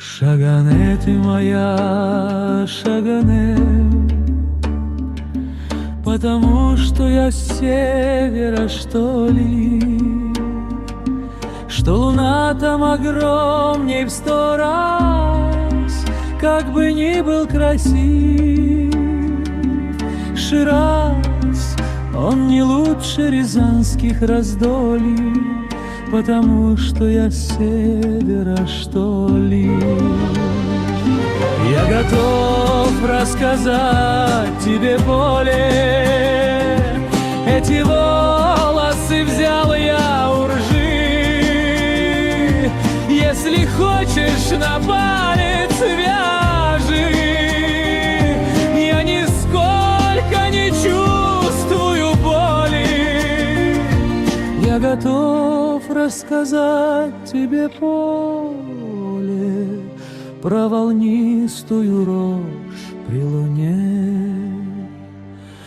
Шагане ты моя, шагане, потому что я с севера, что ли, что луна там огромней в 100 раз, как бы ни был красив Шираз, он не лучше рязанских раздолий, потому что я с севера, что ли. Я готов рассказать тебе более. Эти волосы взял я у ржи. Если хочешь, на палец вяжи. Я нисколько не чувствую боли. Я готов рассказать тебе поле про волнистую рожь при луне.